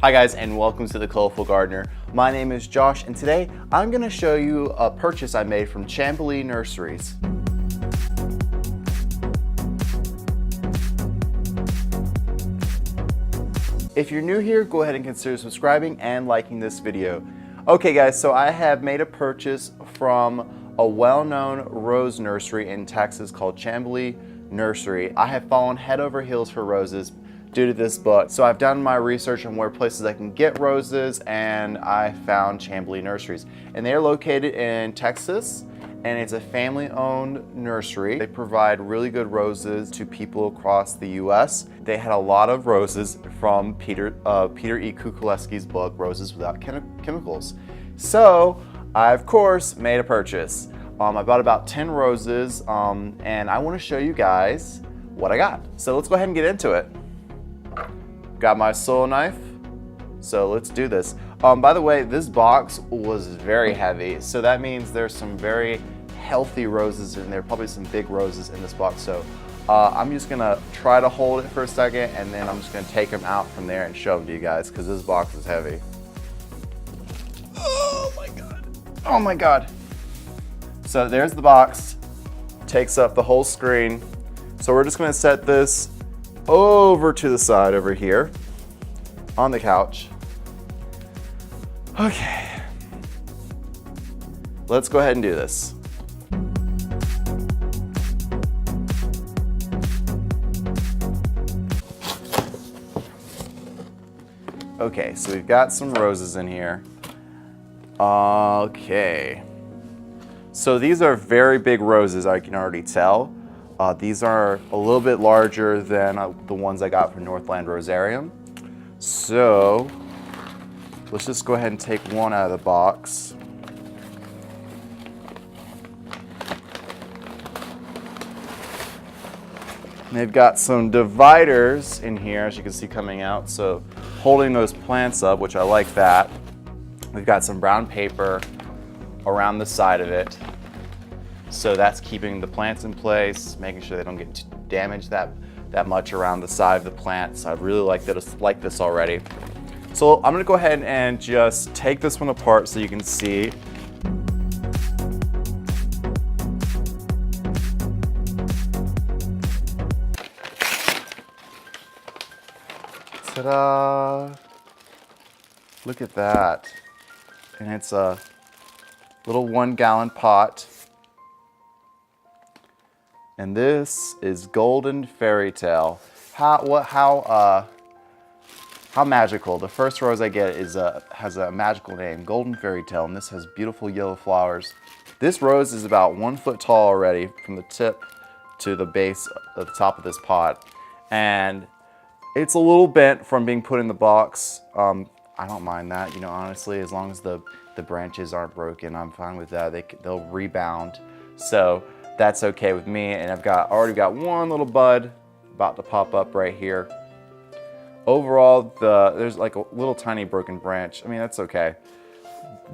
Hi guys, and welcome to The Colorful Gardener. My name is Josh, and today I'm going to show you a purchase I made from Chamblee Nurseries. If you're new here, go ahead and consider subscribing and liking this video. Okay guys, so I have made a purchase from a well-known rose nursery in Texas called Chamblee Nursery. I have fallen head over heels for roses due to this book. So I've done my research on where places I can get roses, and I found Chamblee Nurseries. And they are located in Texas, and it's a family-owned nursery. They provide really good roses to people across the US. They had a lot of roses from Peter E. Kukuleski's book, Roses Without Chemicals. So I, of course, made a purchase. I bought about 10 roses, and I want to show you guys what I got. So let's go ahead and get into it. Got my soil knife, so let's do this. By the way, this box was very heavy, so that means there's some very healthy roses in there, probably some big roses in this box. So I'm just gonna try to hold it for a second, and then I'm just gonna take them out from there and show them to you guys, because this box is heavy. Oh my God. Oh my God. So there's the box, takes up the whole screen. So we're just gonna set this over to the side over here on the couch. Okay, let's go ahead and do this. Okay, so we've got some roses in here. Okay, so these are very big roses, I can already tell. These are a little bit larger than the ones I got from Northland Rosarium. So let's just go ahead and take one out of the box. And they've got some dividers in here, as you can see coming out, so holding those plants up, which I like that. We've got some brown paper around the side of it. So that's keeping the plants in place, making sure they don't get damaged that much around the side of the plants. I really like this already. So I'm gonna go ahead and just take this one apart so you can see. Ta-da! Look at that. And it's a little 1-gallon pot. And this is Golden Fairy Tale. How magical. The first rose I get has a magical name, Golden Fairy Tale, and this has beautiful yellow flowers. This rose is about 1 foot tall already from the tip to the base of the top of this pot. And it's a little bent from being put in the box. I don't mind that, honestly, as long as the branches aren't broken, I'm fine with that. They'll rebound. So that's okay with me, and I've already got one little bud about to pop up right here. Overall, there's like a little tiny broken branch. I mean, that's okay.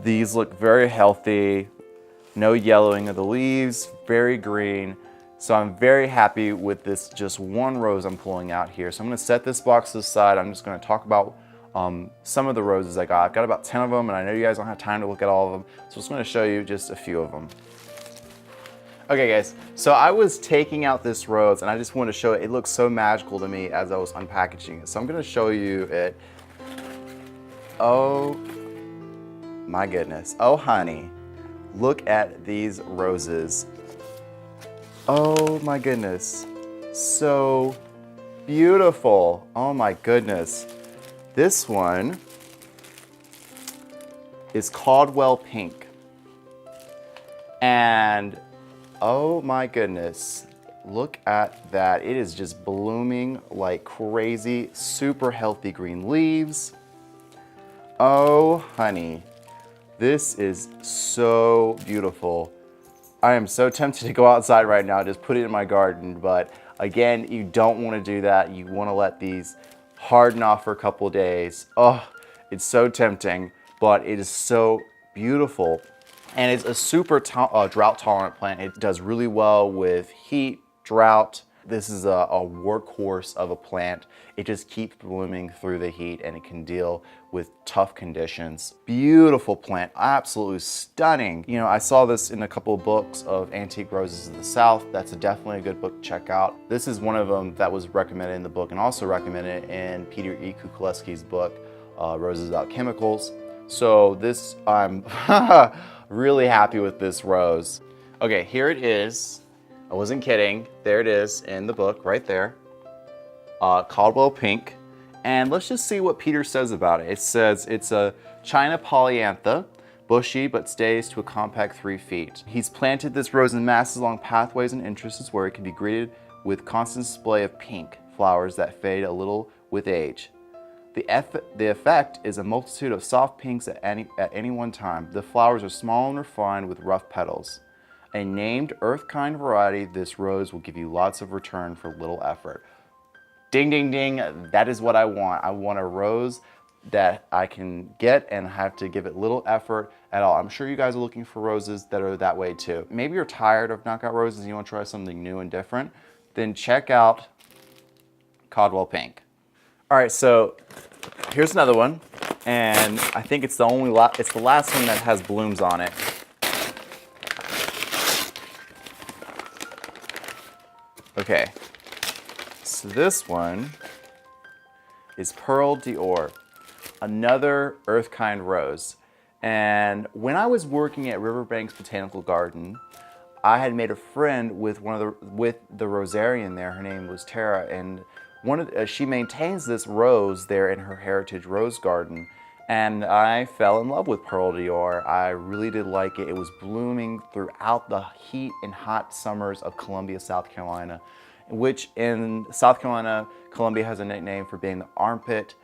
These look very healthy, no yellowing of the leaves, very green. So I'm very happy with this just one rose I'm pulling out here. So I'm gonna set this box to the side. I'm just gonna talk about some of the roses I got. I've got about 10 of them, and I know you guys don't have time to look at all of them. So I'm just gonna show you just a few of them. Okay guys, so I was taking out this rose, and I just wanted to show it. It looks so magical to me as I was unpackaging it. So I'm gonna show you it. Oh my goodness. Oh honey, look at these roses. Oh my goodness, so beautiful. Oh my goodness. This one is Caldwell Pink. And oh my goodness, look at that. It is just blooming like crazy, super healthy green leaves. Oh honey, this is so beautiful. I am so tempted to go outside right now, just put it in my garden, but again, you don't want to do that. You want to let these harden off for a couple of days. Oh, it's so tempting, but it is so beautiful. And it's a super drought tolerant plant. It does really well with heat, drought. this is a workhorse of a plant. It just keeps blooming through the heat and it can deal with tough conditions. Beautiful plant, absolutely stunning. You know, I saw this in a couple of books of Antique Roses of the South. That's definitely a good book to check out. This is one of them that was recommended in the book and also recommended in Peter E. Kukuleski's book, Roses Without Chemicals. So this, I'm really happy with this rose. Okay, here it is. I wasn't kidding. There it is in the book right there. Caldwell Pink. And let's just see what Peter says about it. It says it's a China polyantha, bushy but stays to a compact 3 feet. He's planted this rose in masses along pathways and entrances where it can be greeted with constant display of pink flowers that fade a little with age. The effect is a multitude of soft pinks at any one time. The flowers are small and refined with rough petals. A named earth-kind variety, this rose will give you lots of return for little effort. Ding, ding, ding, that is what I want. I want a rose that I can get and have to give it little effort at all. I'm sure you guys are looking for roses that are that way too. Maybe you're tired of knockout roses and you want to try something new and different, then check out Caldwell Pink. All right, so here's another one, and I think it's the last one that has blooms on it. Okay, so this one is Perle d'Or, another earth-kind rose. And when I was working at Riverbanks Botanical Garden, I had made a friend with the rosarian there. Her name was Tara, and she maintains this rose there in her heritage rose garden. And I fell in love with Perle d'Or. I really did like it. It was blooming throughout the heat and hot summers of Columbia, South Carolina, which in South Carolina, Columbia has a nickname for being the armpit.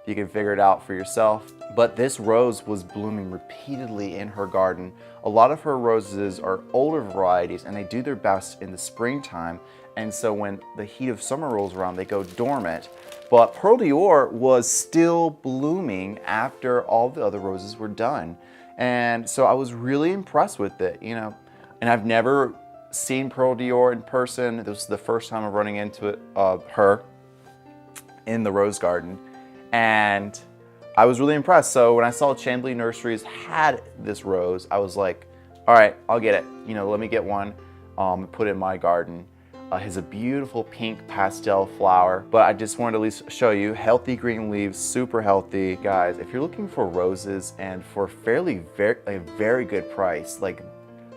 You can figure it out for yourself. But this rose was blooming repeatedly in her garden. A lot of her roses are older varieties and they do their best in the springtime. And so when the heat of summer rolls around, they go dormant. But Perle d'Or was still blooming after all the other roses were done. And so I was really impressed with it, you know. And I've never seen Perle d'Or in person. This was the first time I'm running into her in the rose garden. And I was really impressed. So when I saw Chamblee Nurseries had this rose, I was like, all right, I'll get it. You know, let me get one, put it in my garden. Has a beautiful pink pastel flower, but I just wanted to at least show you healthy green leaves, super healthy. Guys, if you're looking for roses and for a very good price, like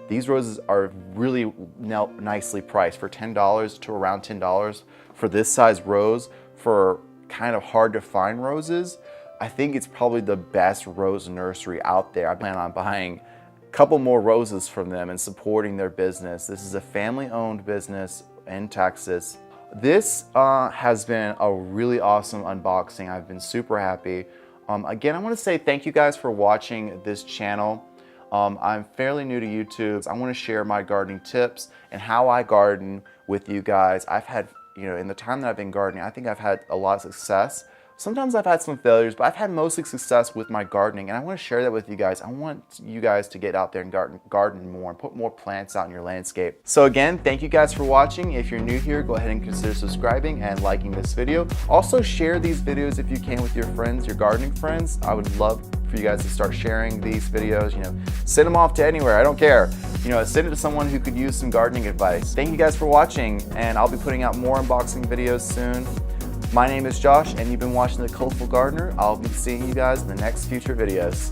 these roses are really nicely priced for $10 to around $10 for this size rose. For kind of hard to find roses, I think it's probably the best rose nursery out there. I plan on buying a couple more roses from them and supporting their business. This is a family-owned business in Texas. This has been a really awesome unboxing. I've been super happy. Again, I want to say thank you guys for watching this channel. I'm fairly new to YouTube. I want to share my gardening tips and how I garden with you guys. I've had, you know, in the time that I've been gardening, I think I've had a lot of success. Sometimes I've had some failures, but I've had mostly success with my gardening, and I want to share that with you guys. I want you guys to get out there and garden more and put more plants out in your landscape. So again, thank you guys for watching. If you're new here, go ahead and consider subscribing and liking this video. Also share these videos if you can with your friends, your gardening friends. I would love for you guys to start sharing these videos. You know, send them off to anywhere, I don't care. You know, send it to someone who could use some gardening advice. Thank you guys for watching, and I'll be putting out more unboxing videos soon. My name is Josh, and you've been watching The Colorful Gardener. I'll be seeing you guys in the next future videos.